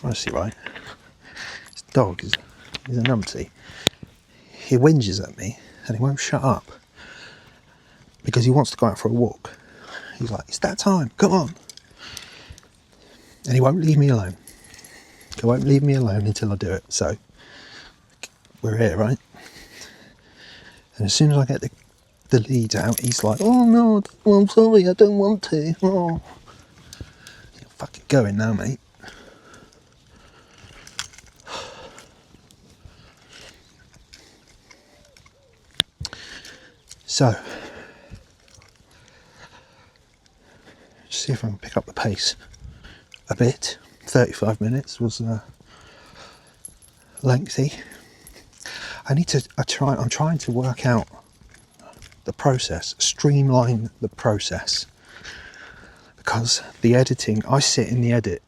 Honestly, right? This dog is a numpty. He whinges at me and he won't shut up because he wants to go out for a walk. He's like, it's that time, come on. And he won't leave me alone. He won't leave me alone until I do it. So we're here, right? And as soon as I get the lead out, he's like, oh no, I'm sorry, I don't want to. Oh. You're fucking going now, mate. So, see if I can pick up the pace a bit. 35 minutes was lengthy. I'm trying to work out the process, streamline the process. Because the editing, I sit in the edit,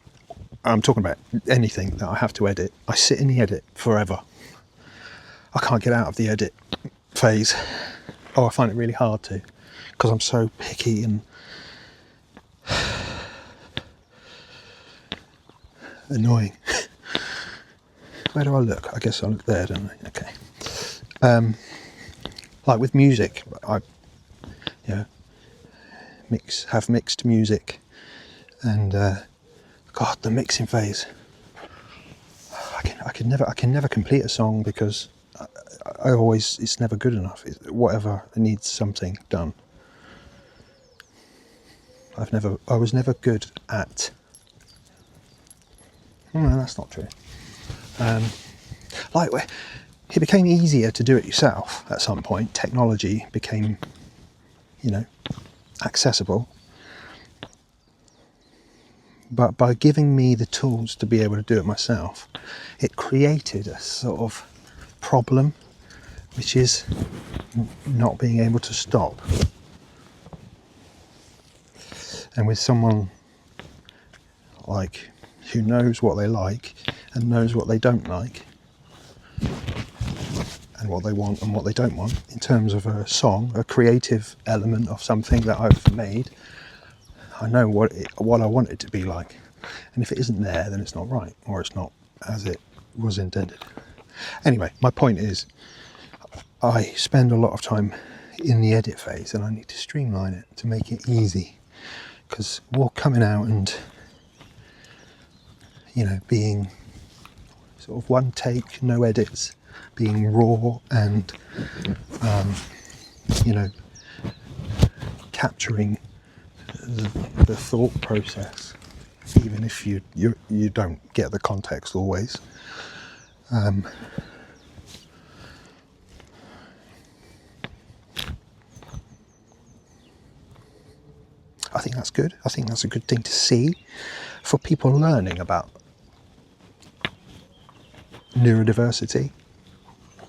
I'm talking about anything that I have to edit, I sit in the edit forever. I can't get out of the edit phase. Oh, I find it really hard to, because I'm so picky and annoying. Where do I look? I guess I look there, don't I? Okay. Like with music, I have mixed music, and God, the mixing phase. I can never complete a song because I always, it's never good enough. Whatever, it needs something done. I was never good at. No, that's not true. It became easier to do it yourself at some point. Technology became, accessible. But by giving me the tools to be able to do it myself, it created a sort of problem, which is not being able to stop. And with someone like who knows what they like and knows what they don't like, and what they want and what they don't want in terms of a song, a creative element of something that I've made, I know what I want it to be like. And if it isn't there, then it's not right, or it's not as it was intended. Anyway, my point is, I spend a lot of time in the edit phase, and I need to streamline it to make it easy. Because coming out and, being sort of one take, no edits, being raw and, capturing the thought process, even if you don't get the context always. I think that's good. I think that's a good thing to see for people learning about neurodiversity.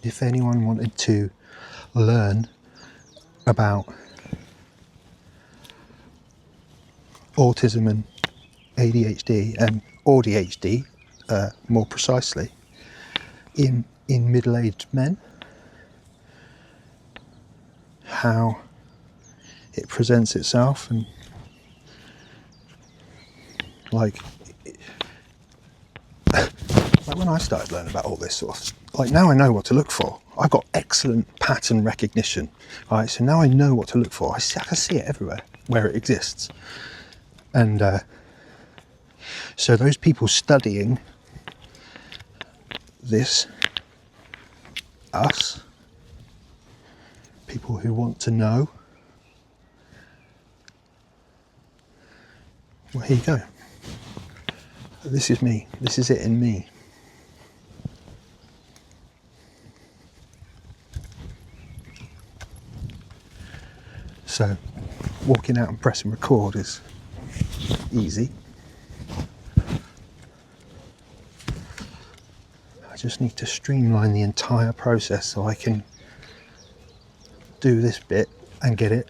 If anyone wanted to learn about autism and ADHD and AuDHD, more precisely, in middle-aged men, how it presents itself, and like when I started learning about all this sort of, now I know what to look for. I've got excellent pattern recognition. Right, so now I know what to look for. I can see it everywhere where it exists. And so those people studying this, us, people who want to know, well, here you go. This is me. This is it in me. So walking out and pressing record is easy. I just need to streamline the entire process so I can do this bit and get it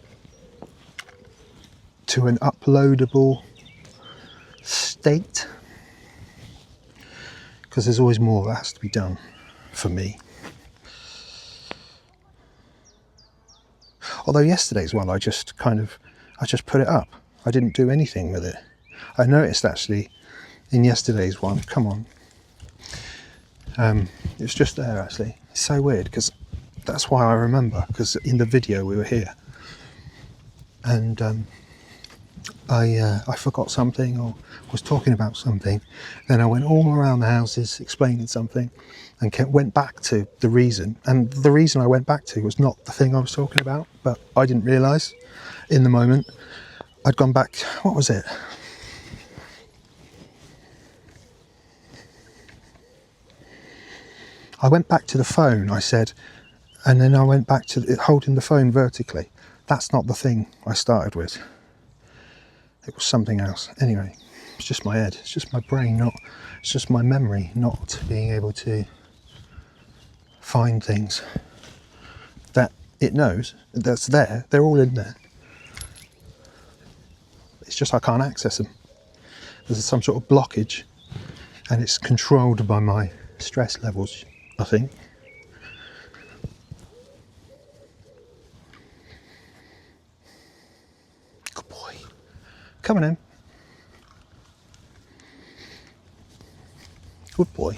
to an uploadable state, because there's always more that has to be done for me. Although yesterday's one, I just put it up. I didn't do anything with it. I noticed actually in yesterday's one. Come on. It was just there actually. It's so weird because that's why I remember, because in the video we were here and I forgot something or was talking about something. Then I went all around the houses explaining something and went back to the reason. And the reason I went back to was not the thing I was talking about, but I didn't realise in the moment. I'd gone back, what was it? I went back to the phone, I said, and then I went back to holding the phone vertically. That's not the thing I started with. It was something else. Anyway, it's just my head. It's just my brain, it's just my memory not being able to find things that it knows that's there. They're all in there. It's just I can't access them. There's some sort of blockage and it's controlled by my stress levels, I think. Good boy. Come on in. Good boy.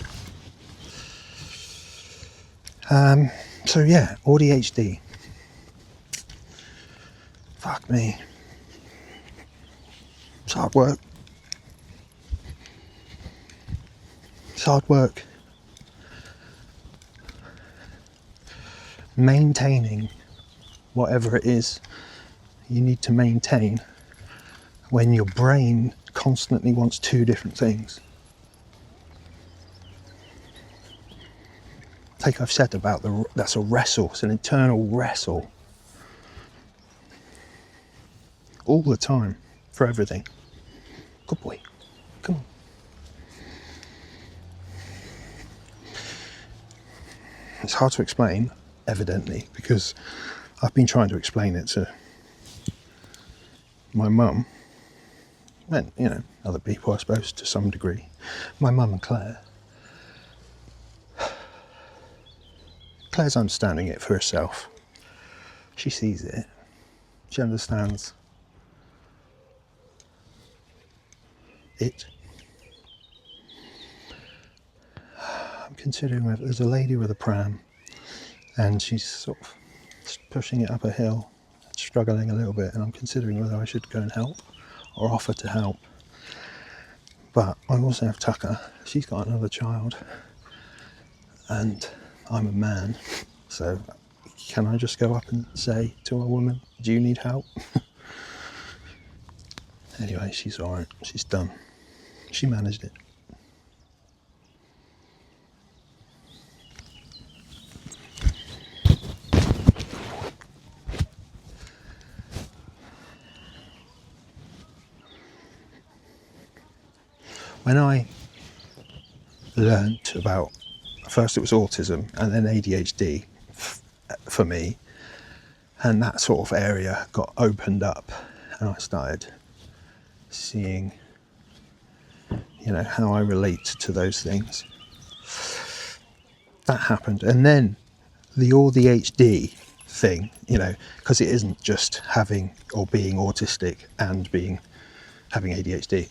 So yeah, AuDHD. Fuck me. It's hard work. It's hard work. Maintaining whatever it is you need to maintain when your brain constantly wants two different things. Like I've said about that's a wrestle, it's an internal wrestle. All the time, for everything. Good boy, come on. It's hard to explain, evidently, because I've been trying to explain it to my mum, and, you know, other people, I suppose, to some degree. My mum and Claire. Claire's understanding it for herself. She sees it. She understands it. I'm considering whether there's a lady with a pram and she's sort of pushing it up a hill, struggling a little bit, and I'm considering whether I should go and help or offer to help. But I also have Tucker. She's got another child and I'm a man, so can I just go up and say to a woman, do you need help? Anyway, she's alright, she's done. She managed it. When I learnt about, first it was autism and then ADHD for me, and that sort of area got opened up and I started seeing, you know, how I relate to those things. That happened. And then the AuDHD thing, you know, because it isn't just having or being autistic and having ADHD.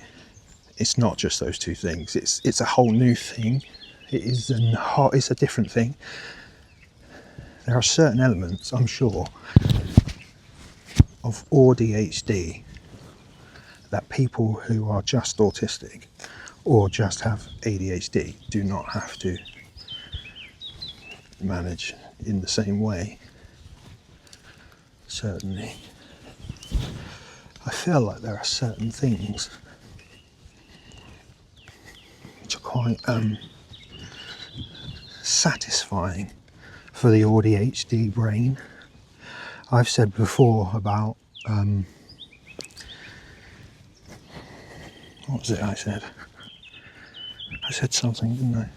It's not just those two things. It's a whole new thing. It's a different thing. There are certain elements, I'm sure, of AuDHD that people who are just autistic or just have ADHD do not have to manage in the same way. Certainly. I feel like there are certain things which are quite satisfying for the AuDHD brain. I've said before about what was it I said? I said something, didn't I?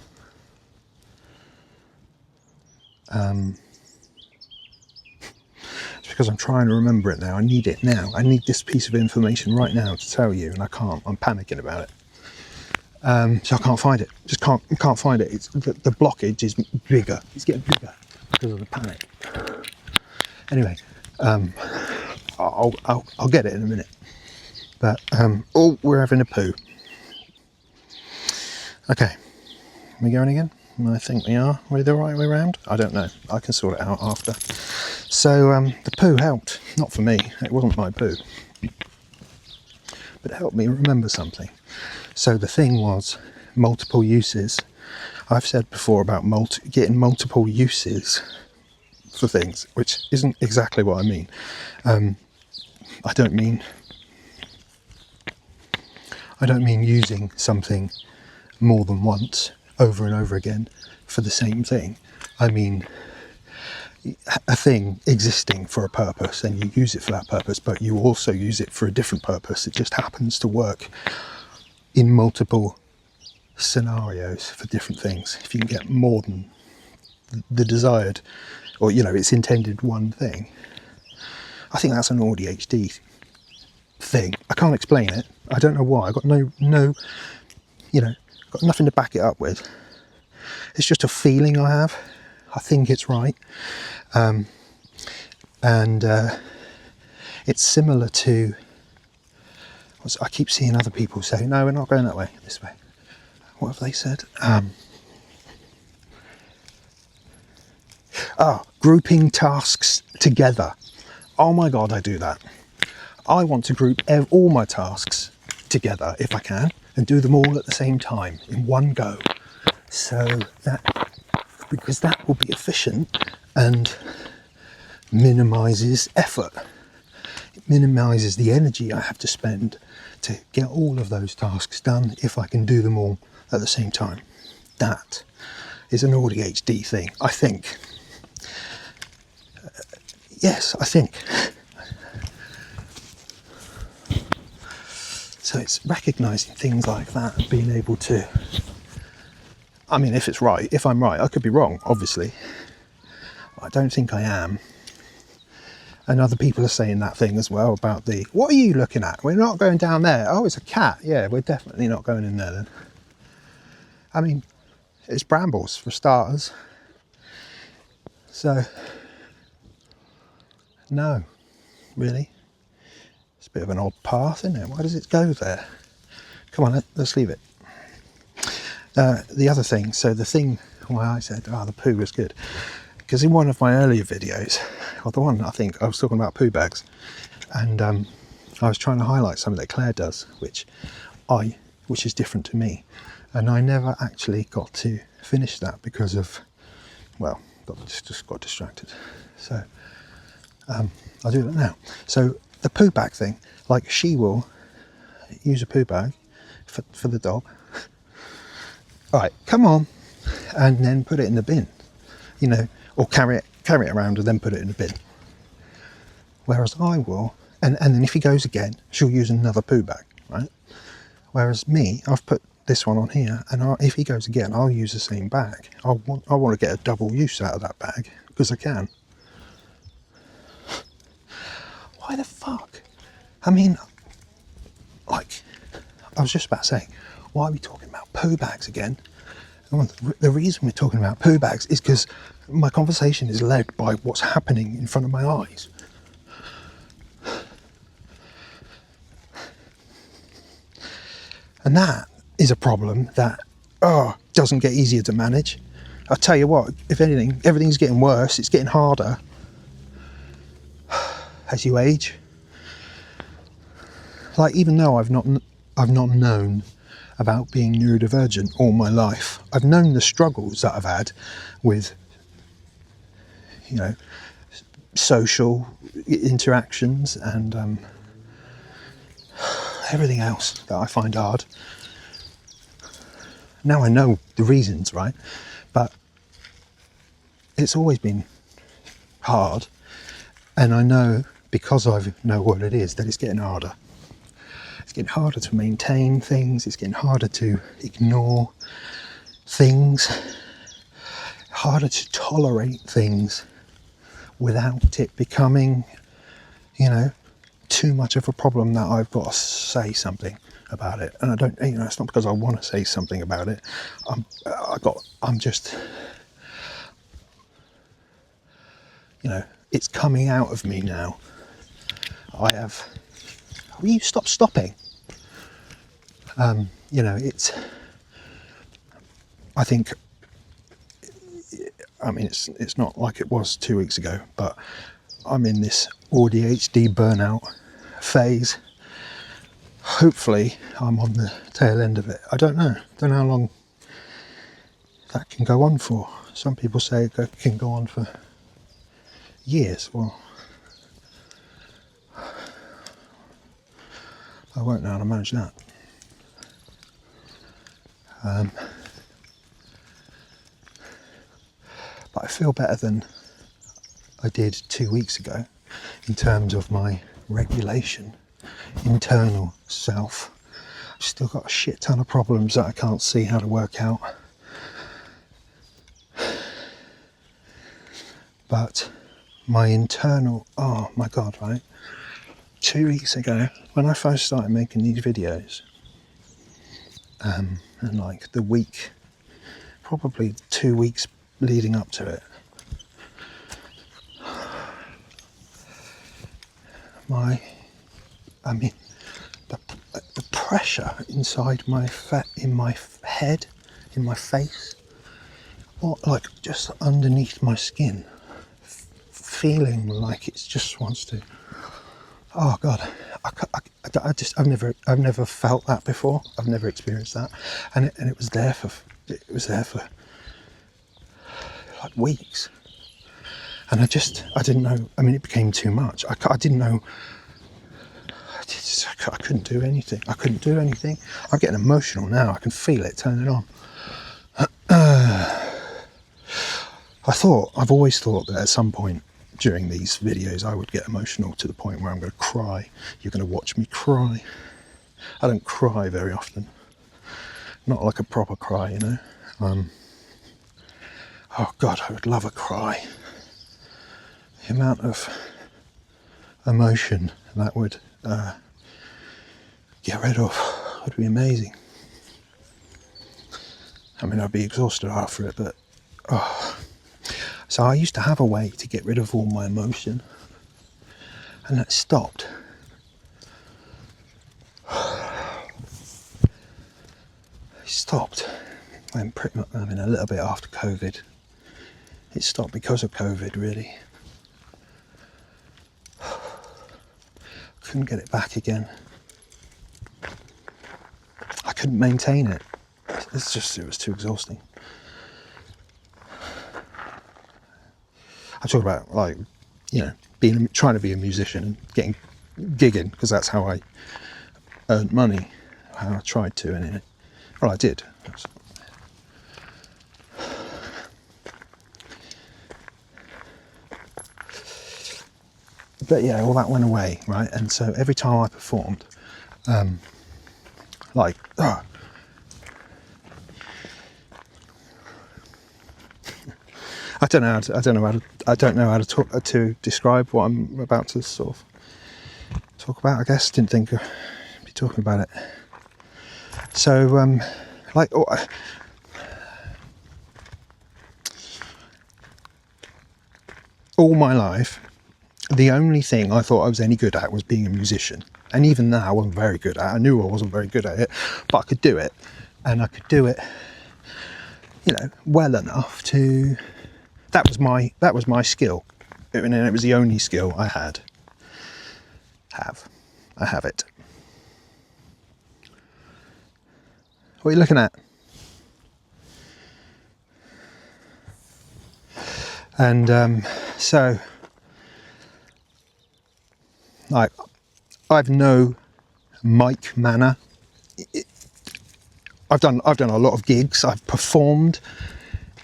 It's because I'm trying to remember it now. I need it now. I need this piece of information right now to tell you, and I can't. I'm panicking about it. So I can't find it. Just can't find it. It's the blockage is bigger. It's getting bigger because of the panic. Anyway, I'll get it in a minute. But oh, we're having a poo. Okay, we going again? I think we are. We're the right way around? I don't know. I can sort it out after. So the poo helped. Not for me. It wasn't my poo. But it helped me remember something. So the thing was multiple uses. I've said before about getting multiple uses for things, which isn't exactly what I mean. I don't mean using something more than once, over and over again, for the same thing. I mean a thing existing for a purpose, and you use it for that purpose, but you also use it for a different purpose. It just happens to work in multiple scenarios for different things. If you can get more than the desired, or it's intended one thing, I think that's an AuDHD thing. I can't explain it. I don't know why. I got no got nothing to back it up with. It's just a feeling I have. I think it's right. It's similar to, I keep seeing other people say, no, we're not going that way, this way. What have they said? Grouping tasks together. Oh my God, I do that. I want to group all my tasks together if I can, and do them all at the same time in one go. Because that will be efficient and minimises effort. It minimises the energy I have to spend to get all of those tasks done if I can do them all at the same time. That is an AuDHD thing, I think. Yes, I think. So it's recognising things like that and being able to, I mean, if I'm right, I could be wrong, obviously. I don't think I am. And other people are saying that thing as well about what are you looking at? We're not going down there. Oh, it's a cat. Yeah, we're definitely not going in there then. I mean, it's brambles for starters. So, no, really. It's a bit of an odd path, isn't it? Why does it go there? Come on, let's leave it. The other thing, so the thing why I said, the poo was good, because in one of my earlier videos, or the one I think I was talking about poo bags, and I was trying to highlight something that Claire does, which is different to me, and I never actually got to finish that because of, just got distracted. So I'll do that now. So the poo bag thing, like she will use a poo bag for the dog. All right, come on, and then put it in the bin, or carry it around and then put it in the bin. Whereas I will, and then if he goes again, she'll use another poo bag, right? Whereas me, I've put this one on here, and if he goes again, I'll use the same bag. I want to get a double use out of that bag because I can. Why the fuck? I mean, like, I was just about to say, why are we talking about poo bags again? The reason we're talking about poo bags is because my conversation is led by what's happening in front of my eyes. And that is a problem that doesn't get easier to manage. I'll tell you what, if anything, everything's getting worse, it's getting harder as you age. Like, even though I've not known about being neurodivergent all my life, I've known the struggles that I've had with, social interactions and everything else that I find hard. Now I know the reasons, right? But it's always been hard, and I know, because I know what it is, that it's getting harder. It's getting harder to maintain things, it's getting harder to ignore things, harder to tolerate things without it becoming, too much of a problem that I've got to say something about it. And I don't, it's not because I want to say something about it. I'm just, it's coming out of me now. Will you stopping? It's, I think, I mean, it's not like it was 2 weeks ago, but I'm in this AuDHD burnout phase. Hopefully I'm on the tail end of it. I don't know how long that can go on for. Some people say it can go on for years. Well, I won't know how to manage that. But I feel better than I did 2 weeks ago in terms of my regulation, internal self. I've still got a shit ton of problems that I can't see how to work out. But my internal, oh my God, right? 2 weeks ago, when I first started making these videos, and like the week, probably 2 weeks leading up to it, the pressure inside in my head, in my face, or like just underneath my skin, feeling like it just wants to. Oh God, I've never felt that before. I've never experienced that, and it was there for like weeks, and I didn't know. I mean, it became too much. I didn't know. I couldn't do anything. I'm getting emotional now. I can feel it turning on. I've always thought that at some point during these videos I would get emotional to the point where I'm going to cry. You're going to watch me cry. I don't cry very often. Not like a proper cry, you know. Oh God, I would love a cry. The amount of emotion that would get rid of would be amazing. I mean, I'd be exhausted after it, but So I used to have a way to get rid of all my emotion, and that stopped. It stopped when pretty much, I mean, a little bit after COVID. It stopped because of COVID, really. Couldn't get it back again. I couldn't maintain it. It was too exhausting. I talk about, like, you know, trying to be a musician and gigging, because that's how I earned money. How I tried to, anyway. Well, I did. But yeah, all that went away, right? And so every time I performed, I don't know how to describe what I'm about to sort of talk about. I guess didn't think I'd be talking about it. So, all my life, the only thing I thought I was any good at was being a musician. And even that I wasn't very good at. I knew I wasn't very good at it, but I could do it. And I could do it, you know, well enough to... That was my skill. And it was the only skill I had. I have it. What are you looking at? And so, like, I've no mic manner. I've done a lot of gigs. I've performed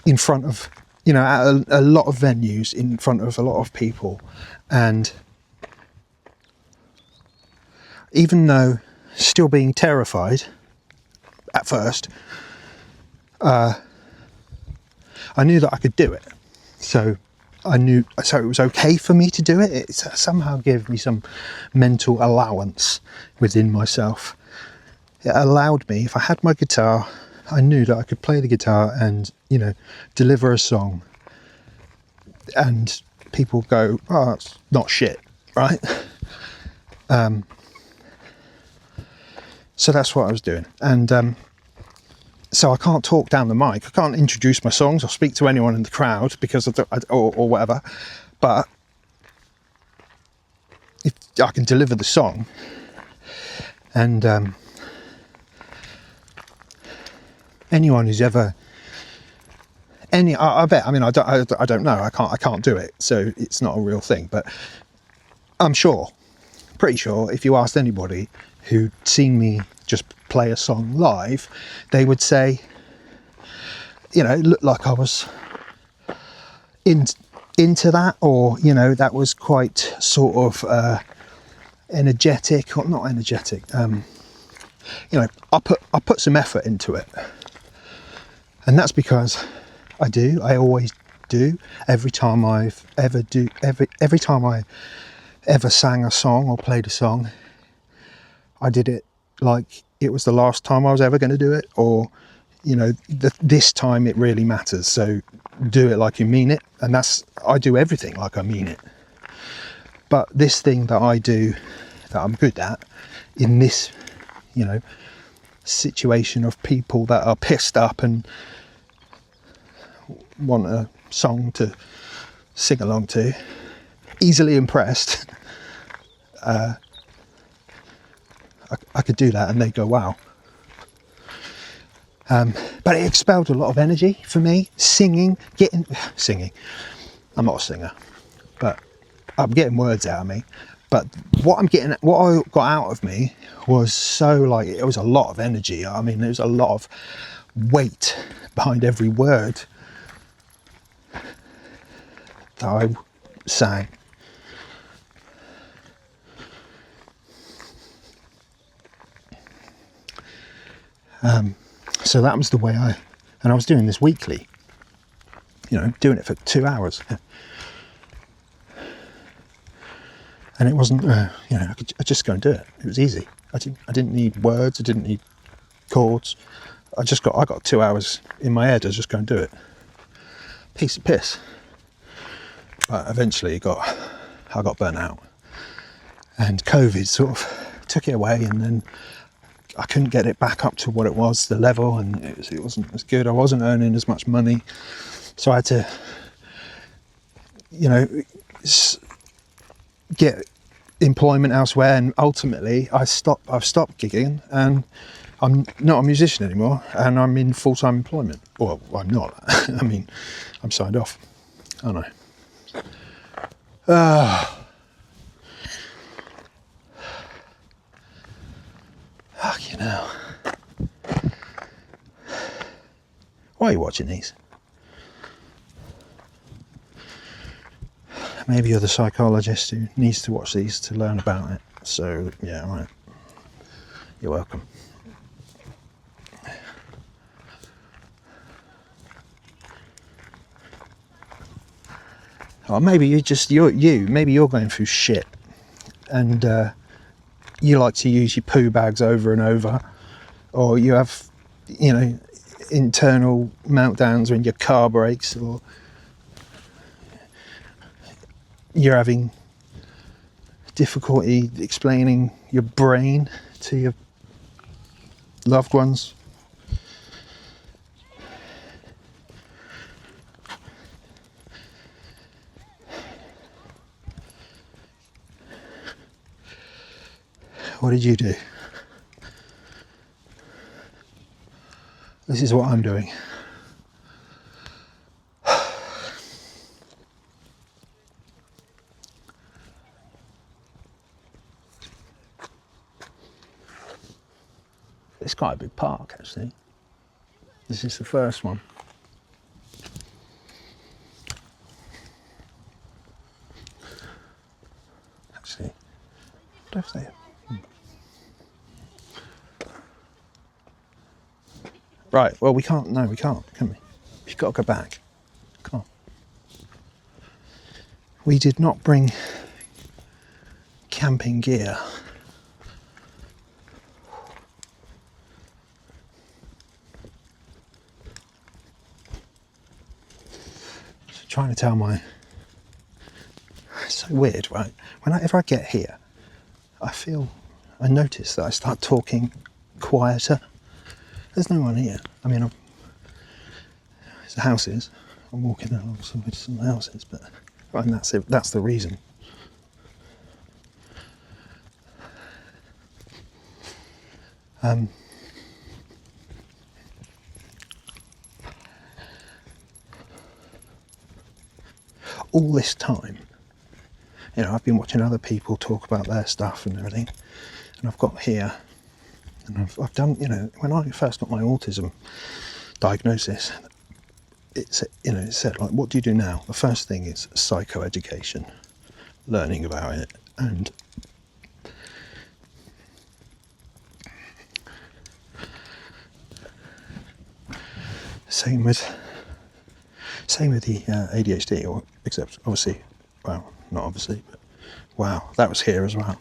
in front of, you know, at a lot of venues in front of a lot of people, and even though still being terrified at first, I knew that I could do it. So it was okay for me to do it. It somehow gave me some mental allowance within myself. It allowed me, if I had my guitar, I knew that I could play the guitar and, you know, deliver a song, and people go, oh, it's not shit, right? So that's what I was doing. And so I can't talk down the mic. I can't introduce my songs or speak to anyone in the crowd because or whatever. But if I can deliver the song, and anyone who's ever I bet. I mean, I don't know. I can't do it, so it's not a real thing. But I'm pretty sure, if you asked anybody who'd seen me just play a song live, they would say, you know, it looked like I was into that, or, you know, that was quite sort of energetic, or not energetic. You know, I put some effort into it, and that's because I always do. Every time I ever sang a song or played a song, I did it like it was the last time I was ever going to do it, or, you know, this time it really matters. So do it like you mean it, and I do everything like I mean it. But this thing that I do, that I'm good at, in this, you know, situation of people that are pissed up and want a song to sing along to, easily impressed, I could do that and they go, wow. But it expelled a lot of energy for me. Singing. I'm not a singer, but I'm getting words out of me. But what I got out of me was so, like, it was a lot of energy. I mean, there's a lot of weight behind every word that I sang. So that was the way and I was doing this weekly, you know, doing it for 2 hours. And it wasn't, you know, I just go and do it. It was easy. I didn't need words. I didn't need chords. I got 2 hours in my head. I just go and do it. Piece of piss. But eventually I got burnt out, and COVID sort of took it away, and then I couldn't get it back up to what it was, the level, and it wasn't as good. I wasn't earning as much money, so I had to, you know, get employment elsewhere, and ultimately I've stopped gigging, and I'm not a musician anymore, and I'm in full-time employment. Well, I'm not. I mean, I'm signed off, aren't I? Fucking hell. Why are you watching these? Maybe you're the psychologist who needs to watch these to learn about it. So, yeah, right. You're welcome. Or maybe maybe you're going through shit, and you like to use your poo bags over and over, or you have, you know, internal meltdowns when your car breaks, or you're having difficulty explaining your brain to your loved ones. What did you do? This is what I'm doing. It's quite a big park, actually. This is the first one. Actually, I don't know if they... Right, well, we can't, can we? We've got to go back. Come on. We did not bring camping gear. So trying to tell it's so weird, right? Whenever I get here, I notice that I start talking quieter. There's no one here. I mean, it's the houses. I'm walking along some houses, but and that's it. That's the reason. All this time, you know, I've been watching other people talk about their stuff and everything, and I've got here, and I've done, you know, when I first got my autism diagnosis, it said, like, what do you do now? The first thing is psychoeducation, learning about it, and same with the ADHD, or except obviously, well, not obviously, but wow, that was here as well.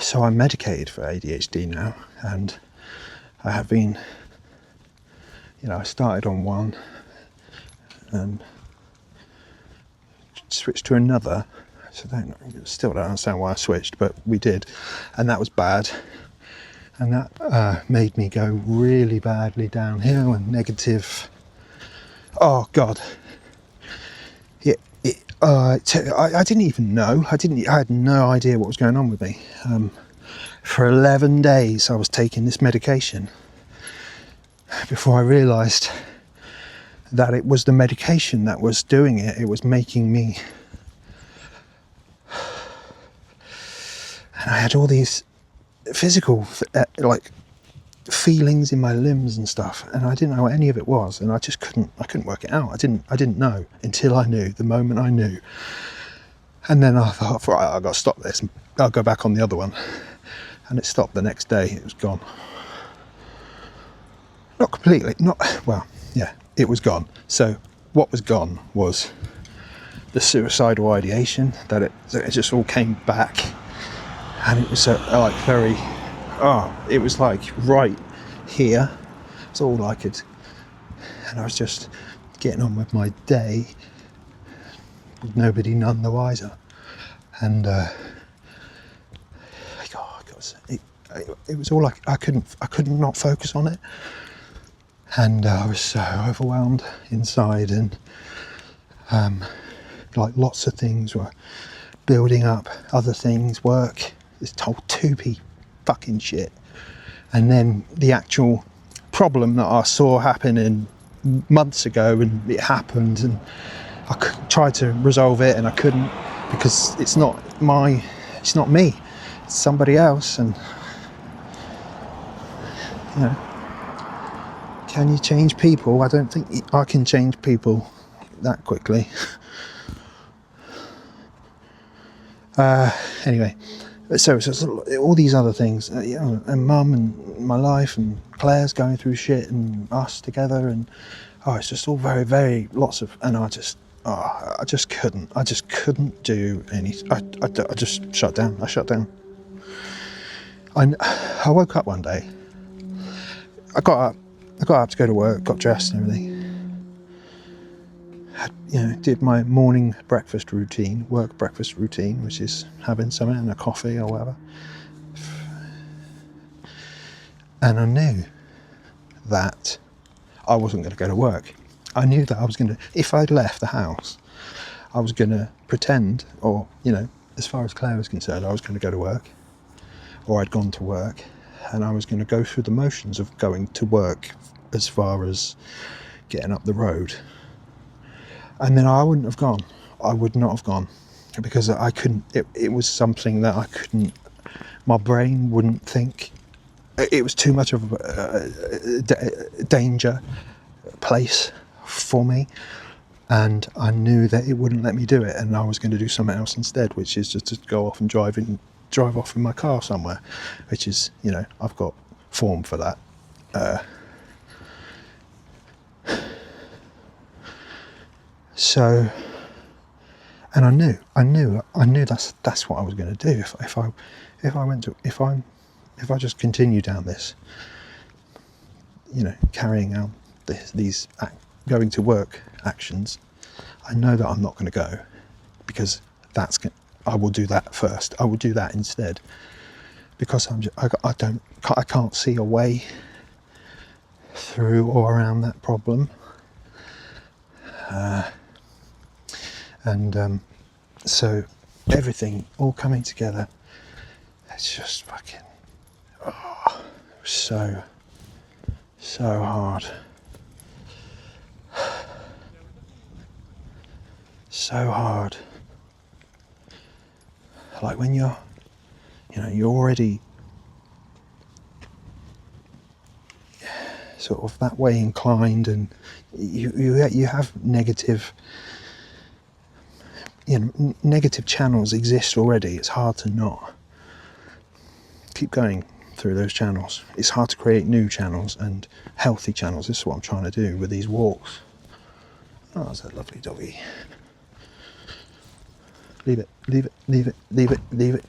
So I'm medicated for ADHD now, and I have been, you know, I started on one and switched to another. So still don't understand why I switched, but we did, and that was bad. And that made me go really badly downhill and negative. Oh God! I didn't even know. I had no idea what was going on with me. For 11 days, I was taking this medication before I realised that it was the medication that was doing it. It was making me. And I had all these physical like feelings in my limbs and stuff, and I didn't know what any of it was, and I couldn't work it out. I didn't know until I knew, the moment I knew. And then I thought, right, I've got to stop this, and I'll go back on the other one. And it stopped the next day. It was gone. Not completely, it was gone. So what was gone was the suicidal ideation, that it just all came back. And it was it was like right here. It's all I could, and I was just getting on with my day, with nobody none the wiser. And it was all like I couldn't not focus on it, and I was so overwhelmed inside, and like lots of things were building up, other things, work. This whole 2p fucking shit, and then the actual problem that I saw happening months ago, and it happened, and I tried to resolve it, and I couldn't, because it's not me, it's somebody else. And you know, can you change people? I don't think I can change people that quickly. Anyway. So all these other things, you know, and Mum and my life, and Claire's going through shit, and us together, and it's just all very, very lots of, and I just couldn't do anything. I just shut down. I shut down. I woke up one day. I got up to go to work, got dressed and everything. Did my morning work breakfast routine, which is having something and a coffee or whatever. And I knew that I wasn't going to go to work. I knew that I was going to, if I'd left the house, I was going to pretend, or, as far as Claire was concerned, I was going to go to work, or I'd gone to work, and I was going to go through the motions of going to work as far as getting up the road. And then I would not have gone, because I couldn't, it was something that I couldn't, my brain wouldn't think. It was too much of a danger place for me, and I knew that it wouldn't let me do it, and I was going to do something else instead, which is just to go off and drive off in my car somewhere, which is, I've got form for that. So, and I knew that's what I was going to do. If I just continue down this, carrying out these going to work actions, I know that I'm not going to go, because I will do that first. I will do that instead. because I can't see a way through or around that problem. So everything all coming together, it's just fucking, so hard. So hard. Like when you're already sort of that way inclined, and you have negative, negative channels exist already. It's hard to not keep going through those channels. It's hard to create new channels and healthy channels. This is what I'm trying to do with these walks. Oh, that's a lovely doggy. Leave it, leave it, leave it, leave it, leave it.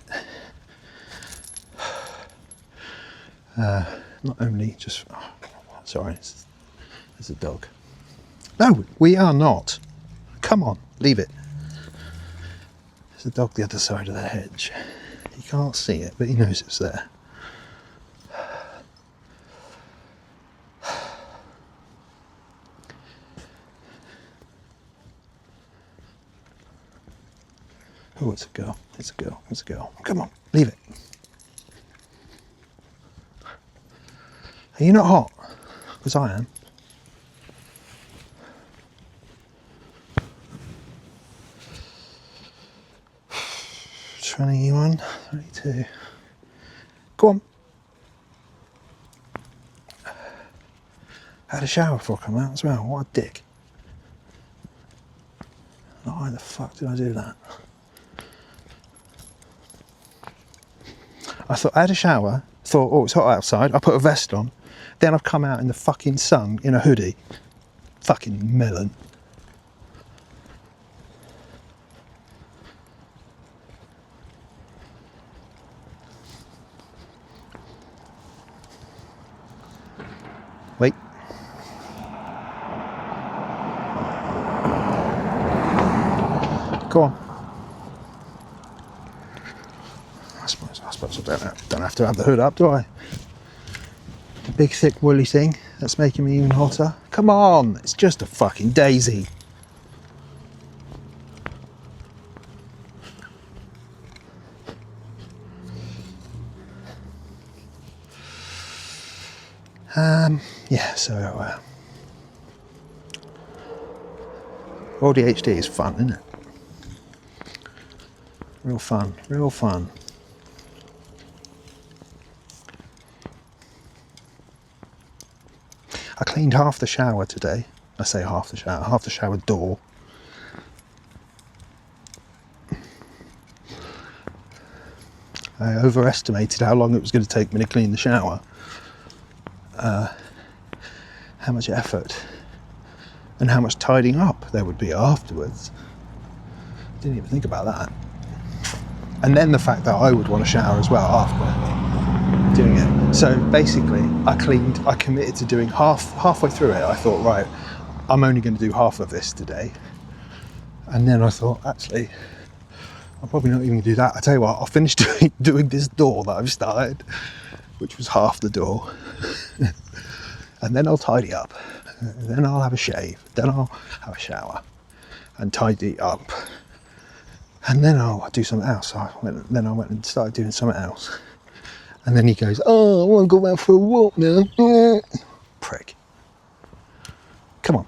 Not only just, sorry, there's a dog. No, we are not. Come on, leave it. There's a dog the other side of the hedge. He can't see it, but he knows it's there. Oh, it's a girl, it's a girl, it's a girl. Come on, leave it. Are you not hot? Because I am. "21, 22. Go on. I had a shower before I come out as well. What a dick. Why the fuck did I do that? I had a shower, thought, oh, it's hot outside, I put a vest on, then I've come out in the fucking sun in a hoodie. Fucking melon. Wait. Go on. I suppose I don't have to have the hood up, do I? The big thick woolly thing that's making me even hotter. Come on, it's just a fucking daisy. Yeah, so AuDHD is fun, isn't it? Real fun, real fun. I cleaned half the shower today. I say half the shower door. I overestimated how long it was going to take me to clean the shower. How much effort and how much tidying up there would be afterwards. Didn't even think about that. And then the fact that I would want to shower as well after doing it. So basically, I committed to doing halfway through it. I thought, right, I'm only going to do half of this today. And then I thought, actually, I'm probably not even going to do that. I tell you what, I'll finish doing this door that I've started, which was half the door. And then I'll tidy up. And then I'll have a shave. Then I'll have a shower and tidy up. And then I'll do something else. So I went and started doing something else. And then he goes, oh, I want to go out for a walk now. Prick. Come on.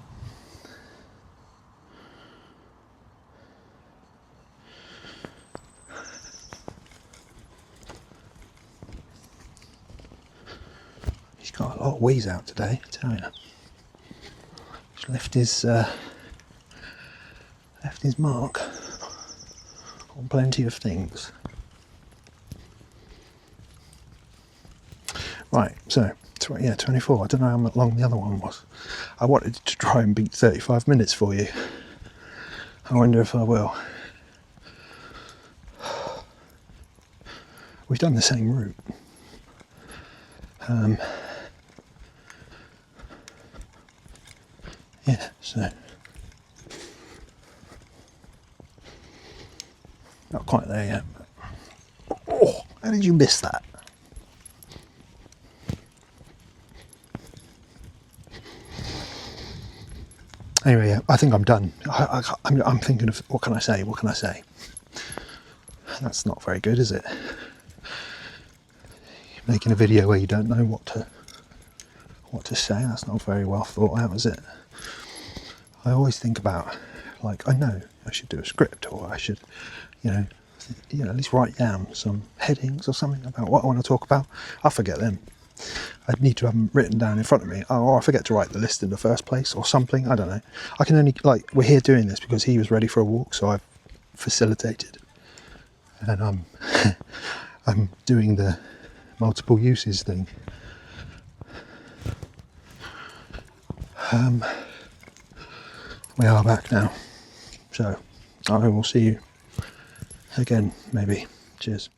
He's got a lot of wheeze out today, I tell you. He's left his mark on plenty of things. Right, so, 24. I don't know how long the other one was. I wanted to try and beat 35 minutes for you. I wonder if I will. We've done the same route. Yeah, so not quite there yet. But, oh, how did you miss that? Anyway, yeah, I think I'm done. I'm thinking of what can I say? What can I say? That's not very good, is it? Making a video where you don't know what to say. That's not very well thought out, is it? I always think about, like, I know I should do a script, or I should, you know, at least write down some headings or something about what I want to talk about. I forget them. I'd need to have them written down in front of me. Or I forget to write the list in the first place or something. I don't know. I can only, like, we're here doing this because he was ready for a walk, so I've facilitated. And I'm doing the multiple uses thing. We are back now. So I will see you again, maybe. Cheers.